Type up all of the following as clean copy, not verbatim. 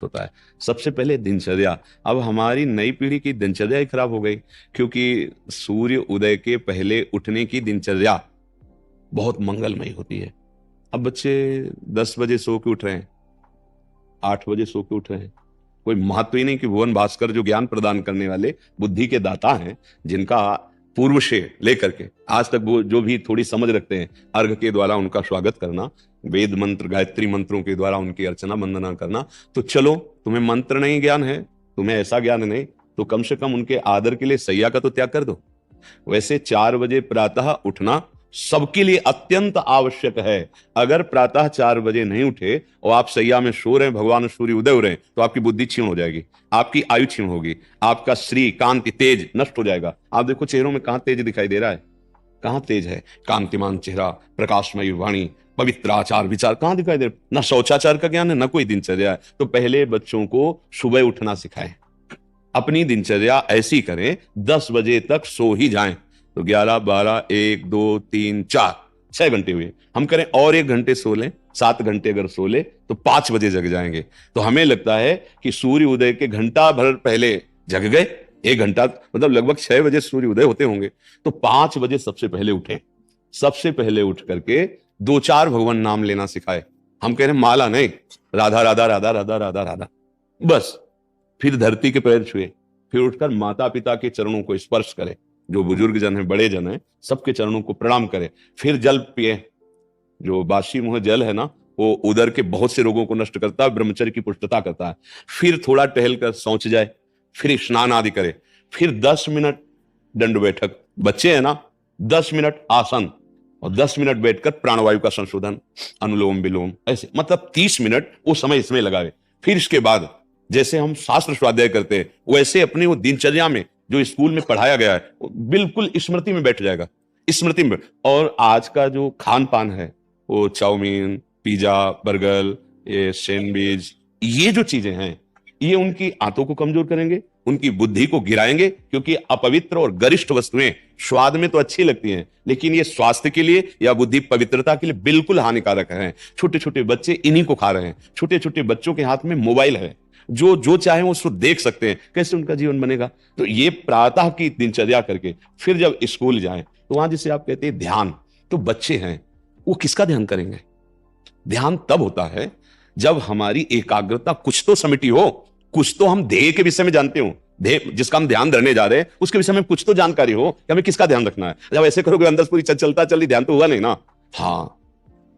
होता है। सबसे पहले दिनचर्या। अब हमारी नई पीढ़ी की दिनचर्या ही खराब हो गई, क्योंकि सूर्य उदय के पहले उठने की दिनचर्या बहुत मंगलमयी होती है। अब बच्चे 10 बजे सो के उठ रहे हैं, 8 बजे सो के उठ रहे हैं। कोई महत्व ही नहीं कि भुवन भास्कर जो ज्ञान प्रदान करने वाले बुद्धि के दाता हैं, जिनका पूर्व से लेकर के आज तक वो जो भी थोड़ी समझ रखते हैं, अर्घ के द्वारा उनका स्वागत करना, वेद मंत्र गायत्री मंत्रों के द्वारा उनकी अर्चना वंदना करना। तो चलो, तुम्हें मंत्र नहीं ज्ञान है, तुम्हें ऐसा ज्ञान नहीं, तो कम से कम उनके आदर के लिए सैया का तो त्याग कर दो। वैसे 4 बजे प्रातः उठना सबके लिए अत्यंत आवश्यक है। अगर प्रातः 4 बजे नहीं उठे और आप सैया में सो रहे हैं, भगवान सूर्य उदय हो रहे हैं, तो आपकी बुद्धि क्षीण हो जाएगी, आपकी आयु क्षीण होगी, आपका श्री कांति तेज नष्ट हो जाएगा। आप देखो चेहरों में कहां तेज दिखाई दे रहा है, कहां तेज है? कांतिमान चेहरा, प्रकाशमयी वाणी, पवित्र आचार विचार कहां दिखाई दे रहा? ना शौचाचार का ज्ञान है, ना कोई दिनचर्या है। तो पहले बच्चों को सुबह उठना सिखाएं, अपनी दिनचर्या ऐसी करें 10 बजे तक सो ही जाएं। तो 11, 12, 1, 2, 3, 4, 6 घंटे हुए। हम करें और 1 घंटे सो लें, 7 घंटे अगर सो ले तो 5 बजे जग जाएंगे। तो हमें लगता है कि सूर्य उदय के घंटा भर पहले जग गए, 1 घंटा मतलब लगभग 6 बजे सूर्य उदय होते होंगे, तो 5 बजे सबसे पहले उठे। सबसे पहले उठ करके 2-4 भगवान नाम लेना सिखाए। हम कह रहे हैं माला नहीं, राधा राधा राधा राधा राधा राधा, बस। फिर धरती के पैर छुए, फिर उठकर माता पिता के चरणों को स्पर्श करें, जो बुजुर्ग जन है, बड़े जन है, सबके चरणों को प्रणाम करें। फिर जल पिए। जो बासी मुंह जल है ना, वो उदर के बहुत से रोगों को नष्ट करता है, ब्रह्मचर्य की पुष्टता करता है। फिर थोड़ा टहल कर शौच जाए, फिर स्नान आदि करे, फिर 10 मिनट दंड बैठक, बच्चे हैं ना, 10 मिनट आसन और 10 मिनट बैठकर प्राणवायु का संशोधन, अनुलोम विलोम, ऐसे मतलब 30 मिनट वो समय इसमें लगावे। फिर इसके बाद जैसे हम शास्त्र स्वाध्याय करते हैं, वैसे अपनी वो दिनचर्या में जो स्कूल में पढ़ाया गया है वो बिल्कुल स्मृति में बैठ जाएगा, स्मृति में। और आज का जो खान पान है, वो चाउमीन, पिज्जा, बर्गर, ये सैंडविच, ये जो चीजें हैं, ये उनकी आंतों को कमजोर करेंगे, उनकी बुद्धि को गिराएंगे। क्योंकि अपवित्र और गरिष्ठ वस्तुएं स्वाद में तो अच्छी लगती हैं, लेकिन ये स्वास्थ्य के लिए या बुद्धि पवित्रता के लिए बिल्कुल हानिकारक है। छोटे छोटे बच्चे इन्हीं को खा रहे हैं। छोटे छोटे बच्चों के हाथ में मोबाइल है, जो जो चाहे वो उसको देख सकते हैं। कैसे उनका जीवन बनेगा? तो ये प्रातः की दिनचर्या करके फिर जब स्कूल जाएं, तो वहां जिसे आप कहते हैं ध्यान, तो बच्चे हैं वो किसका ध्यान करेंगे? ध्यान तब होता है जब हमारी एकाग्रता कुछ तो समिति हो, कुछ तो हम ध्येय के विषय में जानते हो, ध्येय जिसका हम ध्यान धरने जा रहे हैं उसके विषय में कुछ तो जानकारी हो कि हमें किसका ध्यान रखना है। जब ऐसे करोगे अंदर पूरी चलता चल ध्यान तो हुआ नहीं ना। हाँ,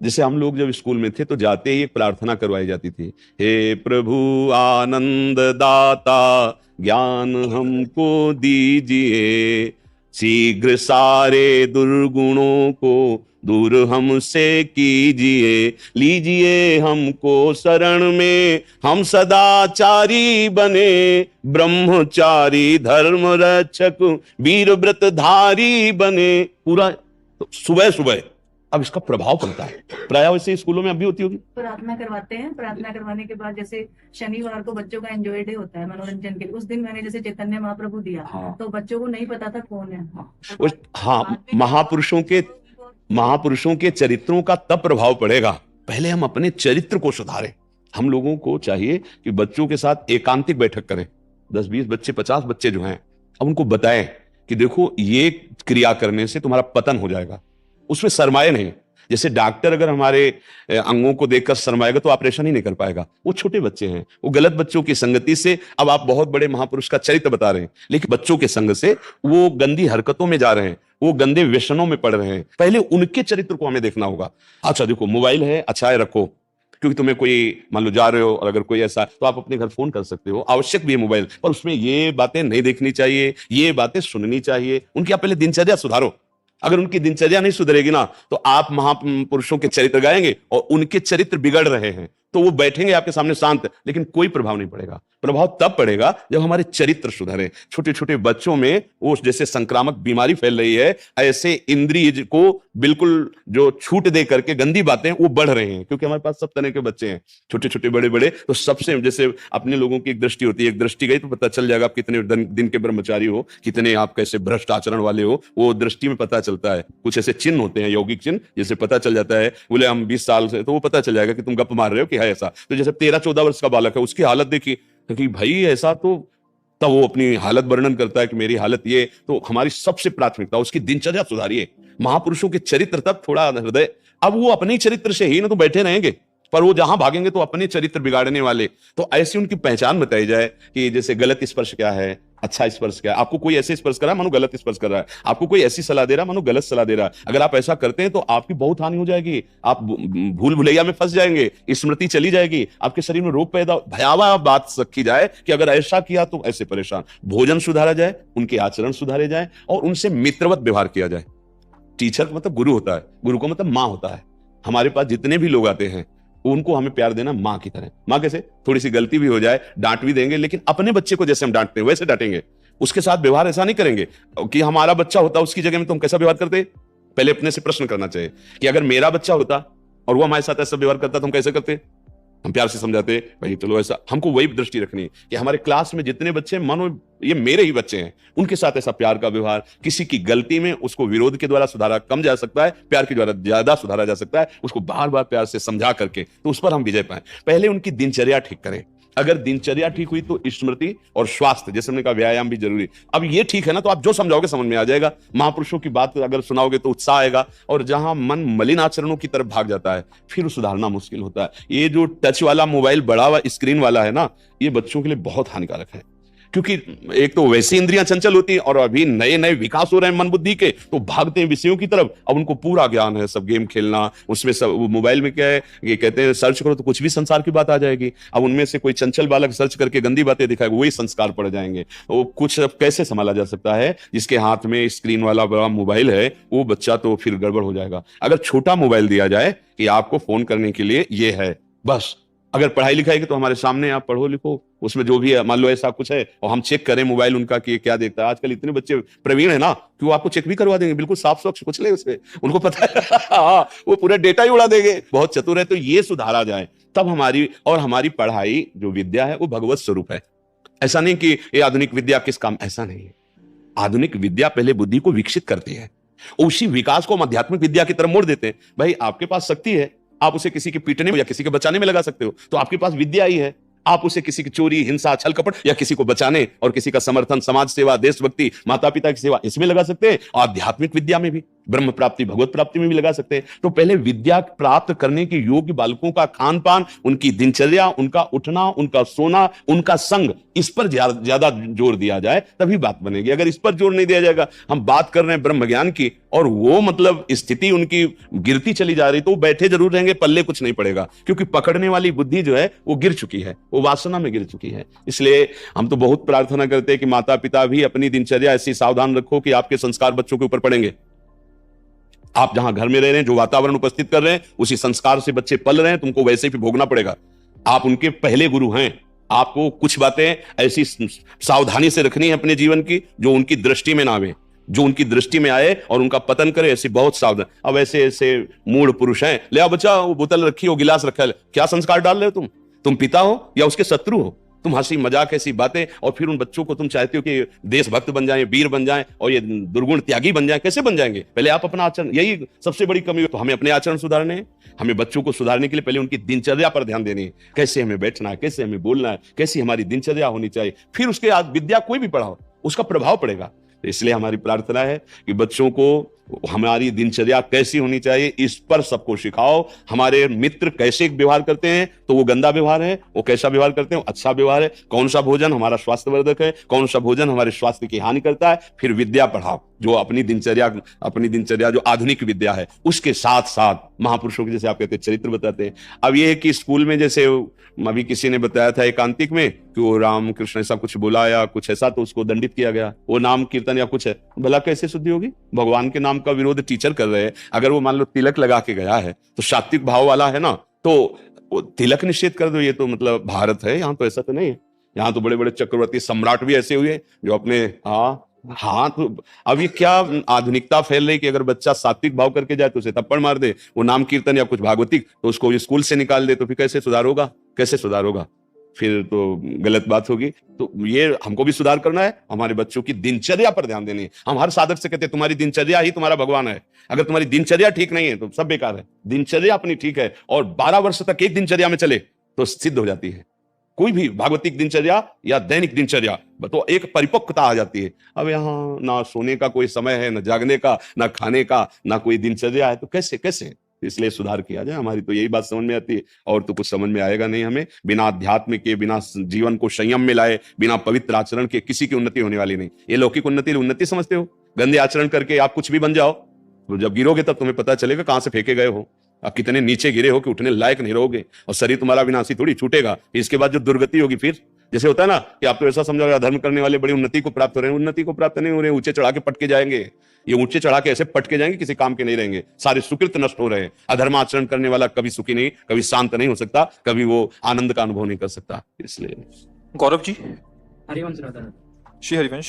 जैसे हम लोग जब स्कूल में थे तो जाते ही एक प्रार्थना करवाई जाती थी, हे प्रभु आनंद दाता ज्ञान हमको दीजिए, शीघ्र सारे दुर्गुणों को दूर हमसे कीजिए, लीजिए हमको शरण में, हम सदाचारी बने, ब्रह्मचारी धर्म रक्षक वीर व्रतधारी बने। पूरा तो सुबह सुबह अब इसका प्रभाव पड़ता है। प्राय वैसे स्कूलों में अब भी होती होगी, प्रार्थना करवाते हैं। प्रार्थना करवाने के बाद जैसे शनिवार को बच्चों का एंजॉय डे होता है मनोरंजन के लिए, उस दिन मैंने जैसे चैतन्य महाप्रभु दिया। हाँ, तो बच्चों को नहीं पता था कौन है। हाँ, महापुरुषों के चरित्रों का तब प्रभाव पड़ेगा, पहले हम अपने चरित्र को सुधारें। हम लोगों को चाहिए कि बच्चों के साथ एकांतिक बैठक करें, 10-20 बच्चे, 50 बच्चे जो हैं, अब उनको बताएं कि देखो ये क्रिया करने से तुम्हारा पतन हो जाएगा। उसमें शर्माए नहीं। जैसे डॉक्टर अगर हमारे अंगों को देखकर शर्माएगा तो ऑपरेशन ही नहीं कर पाएगा। वो छोटे बच्चे हैं, वो गलत बच्चों की संगति से, अब आप बहुत बड़े महापुरुष का चरित्र बता रहे हैं, लेकिन बच्चों के संग से वो गंदी हरकतों में जा रहे हैं, वो गंदे व्यसनों में पड़ रहे हैं। पहले उनके चरित्र को हमें देखना होगा। अच्छा देखो, मोबाइल है, अच्छा है रखो, क्योंकि तुम्हें कोई मान लो जा रहे हो और अगर कोई ऐसा तो आप अपने घर फोन कर सकते हो, आवश्यक भी है मोबाइल, पर उसमें ये बातें नहीं देखनी चाहिए, ये बातें सुननी चाहिए। उनकी आप पहले दिनचर्या सुधारो। अगर उनकी दिनचर्या नहीं सुधरेगी ना, तो आप महापुरुषों के चरित्र गाएंगे और उनके चरित्र बिगड़ रहे हैं, तो वो बैठेंगे आपके सामने शांत, लेकिन कोई प्रभाव नहीं पड़ेगा। प्रभाव तब पड़ेगा जब हमारे चरित्र सुधरे। छोटे छोटे बच्चों में वो जैसे संक्रामक बीमारी फैल रही है, ऐसे इंद्रिय को बिल्कुल जो छूट दे करके गंदी बातें वो बढ़ रहे हैं, क्योंकि हमारे पास सब तरह के बच्चे हैं, छोटे छोटे बड़े बड़े। तो सबसे जैसे अपने लोगों की एक दृष्टि होती है, एक दृष्टि गई तो पता चल जाएगा आप कितने दिन के ब्रह्मचारी हो, कितने आप कैसे भ्रष्ट आचरण वाले हो, वो दृष्टि में पता चलता है। कुछ ऐसे चिन्ह होते हैं, यौगिक चिन्ह, जैसे पता चल जाता है। बोले हम 20 साल से, तो वो पता चल जाएगा कि तुम गप मार रहे हो कि है ऐसा। तो जैसे 13-14 वर्ष का बालक है, उसकी हालत देखिए कि भाई ऐसा, तो तब वो अपनी हालत वर्णन करता है कि मेरी हालत ये। तो हमारी सबसे प्राथमिकता उसकी दिनचर्या सुधारिए। महापुरुषों के चरित्र तक थोड़ा हृदय, अब वो अपने ही चरित्र से ही ना तो बैठे रहेंगे, पर वो जहां भागेंगे तो अपने चरित्र बिगाड़ने वाले। तो ऐसी उनकी पहचान बताई जाए कि जैसे गलत स्पर्श क्या है, अच्छा स्पर्श क्या है। आपको कोई ऐसे स्पर्श कर रहा है मानो गलत स्पर्श कर रहा है, आपको कोई ऐसी सलाह दे रहा है मानो गलत सलाह दे रहा है। अगर आप ऐसा करते हैं तो आपकी बहुत हानि हो जाएगी, आप भूल भुलैया में फंस जाएंगे, स्मृति चली जाएगी, आपके शरीर में रोग पैदा। भयावह बात रखी जाए कि अगर ऐसा किया तो ऐसे परेशान। भोजन सुधारा जाए, उनके आचरण सुधारे जाए और उनसे मित्रवत व्यवहार किया जाए। टीचर का मतलब गुरु होता है, गुरु का मतलब माँ होता है। हमारे पास जितने भी लोग आते हैं उनको हमें प्यार देना माँ की तरह। माँ कैसे, थोड़ी सी गलती भी हो जाए डांट भी देंगे, लेकिन अपने बच्चे को जैसे हम डांटते हैं वैसे डांटेंगे। उसके साथ व्यवहार ऐसा नहीं करेंगे कि हमारा बच्चा होता उसकी जगह में तो हम कैसा व्यवहार करते। पहले अपने से प्रश्न करना चाहिए कि अगर मेरा बच्चा होता और वो हमारे साथ ऐसा व्यवहार करता तो हम कैसे करते। हम प्यार से समझाते भाई चलो ऐसा। हमको वही दृष्टि रखनी है कि हमारे क्लास में जितने बच्चे हैं मानो ये मेरे ही बच्चे हैं, उनके साथ ऐसा प्यार का व्यवहार। किसी की गलती में उसको विरोध के द्वारा सुधारा कम जा सकता है, प्यार के द्वारा ज्यादा सुधारा जा सकता है। उसको बार बार प्यार से समझा करके तो उस पर हम विजय पाए। पहले उनकी दिनचर्या ठीक करें। अगर दिनचर्या ठीक हुई तो स्मृति और स्वास्थ्य, जैसे हमने कहा व्यायाम भी जरूरी। अब ये ठीक है ना तो आप जो समझाओगे समझ में आ जाएगा। महापुरुषों की बात अगर सुनाओगे तो उत्साह आएगा। और जहां मन मलिन आचरणों की तरफ भाग जाता है फिर सुधारना मुश्किल होता है। ये जो टच वाला मोबाइल बड़ा हुआ स्क्रीन वाला है ना, ये बच्चों के लिए बहुत हानिकारक है। क्योंकि एक तो वैसी इंद्रियां चंचल होती हैं और अभी नए नए विकास हो रहे हैं मन बुद्धि के, तो भागते हैं विषयों की तरफ। अब उनको पूरा ज्ञान है, सब गेम खेलना, उसमें सब मोबाइल में क्या है, ये कहते हैं सर्च करो तो कुछ भी संसार की बात आ जाएगी। अब उनमें से कोई चंचल बालक सर्च करके गंदी बातें दिखाएगा, वही संस्कार पड़ जाएंगे। वो कुछ अब कैसे संभाला जा सकता है। जिसके हाथ में स्क्रीन वाला बड़ा मोबाइल है वो बच्चा तो फिर गड़बड़ हो जाएगा। अगर छोटा मोबाइल दिया जाए कि आपको फोन करने के लिए ये है बस, अगर पढ़ाई लिखाई की तो हमारे सामने आप पढ़ो लिखो, उसमें जो भी है मान लो ऐसा कुछ है और हम चेक करें मोबाइल उनका कि क्या देखता है। आजकल इतने बच्चे प्रवीण है ना कि वो आपको चेक भी करवा देंगे, बिल्कुल साफ स्वच्छ कुछ ले उसमें, उनको पता है हाँ, वो पूरा डेटा ही उड़ा देंगे, बहुत चतुर है। तो ये सुधारा जाए तब हमारी पढ़ाई जो विद्या है वो भगवत स्वरूप है। ऐसा नहीं कि ये आधुनिक विद्या किस काम, ऐसा नहीं है। आधुनिक विद्या पहले बुद्धि को विकसित करती है, उसी विकास को हम आध्यात्मिक विद्या की तरफ मोड़ देते हैं। भाई आपके पास शक्ति है, आप उसे किसी के पीटने में या किसी के बचाने में लगा सकते हो, तो आपके पास विद्या ही है। आप उसे किसी की चोरी, हिंसा, छल कपट या किसी को बचाने और किसी का समर्थन, समाज सेवा, देशभक्ति, माता पिता की सेवा, इसमें लगा सकते हैं। आध्यात्मिक विद्या में भी, ब्रह्म प्राप्ति, भगवत प्राप्ति में भी लगा सकते हैं। तो पहले विद्या प्राप्त करने के योग्य बालकों का खान पान, उनकी दिनचर्या, उनका उठना, उनका सोना, उनका संग, इस पर ज्यादा जोर दिया जाए तभी बात बनेगी। अगर इस पर जोर नहीं दिया जाएगा, हम बात कर रहे हैं ब्रह्म ज्ञान की और वो मतलब स्थिति उनकी गिरती चली जा रही, तो वो बैठे जरूर रहेंगे, पल्ले कुछ नहीं पड़ेगा। क्योंकि पकड़ने वाली बुद्धि जो है वो गिर चुकी है, वो वासना में गिर चुकी है। इसलिए हम तो बहुत प्रार्थना करते हैं कि माता पिता भी अपनी दिनचर्या ऐसी सावधान रखो कि आपके संस्कार बच्चों के ऊपर पड़ेंगे। आप जहां घर में रह रहे हैं, जो वातावरण उपस्थित कर रहे हैं, उसी संस्कार से बच्चे पल रहे हैं, तुमको वैसे भी भोगना पड़ेगा। आप उनके पहले गुरु हैं। आपको कुछ बातें ऐसी सावधानी से रखनी है अपने जीवन की जो उनकी दृष्टि में ना आवे, जो उनकी दृष्टि में आए और उनका पतन करे, ऐसी बहुत सावधान। अब ऐसे ऐसे मूढ़ पुरुष हैं, ले आओ बच्चा, वो बोतल रखी हो, गिलास रखा है, क्या संस्कार डाल रहे हो तुम पिता हो या उसके शत्रु हो? तुम हंसी मजाक ऐसी बातें, और फिर उन बच्चों को तुम चाहते हो कि देशभक्त बन जाएं, वीर बन जाएं और ये दुर्गुण त्यागी बन जाएं। कैसे बन जाएंगे? पहले आप अपना आचरण, यही सबसे बड़ी कमी है। तो हमें अपने आचरण सुधारने हैं। हमें बच्चों को सुधारने के लिए पहले उनकी दिनचर्या पर ध्यान देनी है। कैसे हमें बैठना है, कैसे हमें बोलना है, कैसी हमारी दिनचर्या होनी चाहिए। फिर उसके बाद विद्या कोई भी पढ़ाओ, उसका प्रभाव पड़ेगा। इसलिए हमारी प्रार्थना है कि बच्चों को हमारी दिनचर्या कैसी होनी चाहिए इस पर सबको सिखाओ। हमारे मित्र कैसे व्यवहार करते हैं तो वो गंदा व्यवहार है, वो कैसा व्यवहार करते हैं वो अच्छा व्यवहार है। कौन सा भोजन हमारा स्वास्थ्यवर्धक है, कौन सा भोजन हमारे स्वास्थ्य की हानि करता है। फिर विद्या पढ़ाओ, जो अपनी दिनचर्या जो आधुनिक विद्या है उसके साथ साथ महापुरुषों के जैसे आप कहते हैं चरित्र बताते हैं। अब ये है कि स्कूल में जैसे अभी किसी ने बताया था एकांतिक में कि वो राम कृष्ण ऐसा कुछ बोला या कुछ ऐसा, तो उसको दंडित किया गया। वो नाम कीर्तन या कुछ है, भला कैसे शुद्धि होगी? भगवान के नाम का विरोध टीचर कर रहे हैं। अगर वो मान लो तिलक लगा के गया है तो सात्विक भाव वाला है ना, तो वो तिलक निषेध कर दो। ये तो मतलब भारत है, यहाँ तो ऐसा तो नहीं है। यहाँ तो बड़े बड़े चक्रवर्ती सम्राट भी ऐसे हुए जो अपने हाँ तो अब ये क्या आधुनिकता फैल रही कि अगर बच्चा सात्विक भाव करके जाए तो उसे थप्पड़ मार दे, वो नाम कीर्तन या कुछ भागवतिक तो उसको स्कूल से निकाल दे, तो फिर कैसे सुधार होगा? कैसे सुधार होगा? फिर तो गलत बात होगी। तो ये हमको भी सुधार करना है, हमारे बच्चों की दिनचर्या पर ध्यान देनी है। हम हर साधक से कहते हैं तुम्हारी दिनचर्या ही तुम्हारा भगवान है। अगर तुम्हारी दिनचर्या ठीक नहीं है तो सब बेकार है। दिनचर्या अपनी ठीक है और 12 वर्ष तक एक दिनचर्या में चले तो सिद्ध हो जाती है। कोई भी भागवतिक दिनचर्या या दैनिक दिनचर्या तो एक परिपक्वता आ जाती है। अब यहाँ ना सोने का कोई समय है, ना जागने का, ना खाने का, ना कोई दिनचर्या है, तो कैसे कैसे? इसलिए सुधार किया जाए। हमारी तो यही बात समझ में आती है और तो कुछ समझ में आएगा नहीं हमें। बिना अध्यात्म के, बिना जीवन को संयम में लाए, बिना पवित्र आचरण के किसी की उन्नति होने वाली नहीं। ये लौकिक उन्नति समझते हो? गंदे आचरण करके आप कुछ भी बन जाओ, तो जब गिरोगे तब तुम्हें पता चलेगा कहां से फेंके गए हो, आप कितने नीचे गिरे हो कि उठने लायक नहीं रहोगे। और शरीर तुम्हारा विनाशी थोड़ी छूटेगा, इसके बाद जो दुर्गति होगी फिर जैसे होता है ना कि आप तो ऐसा समझो अधर्म करने वाले बड़ी उन्नति को प्राप्त हो रहे हैं, उन्नति को प्राप्त नहीं हो रहे, ऊंचे चढ़ा के पटके जाएंगे। ये ऊंचे चढ़ा के ऐसे पटके जाएंगे किसी काम के नहीं रहेंगे, सारे सुकृत नष्ट हो रहे हैं। अधर्म आचरण करने वाला कभी सुखी नहीं, कभी शांत नहीं हो सकता, कभी वो आनंद का अनुभव नहीं कर सकता। इसलिए गौरव जी। हरिवंश राधा। श्री हरिवंश।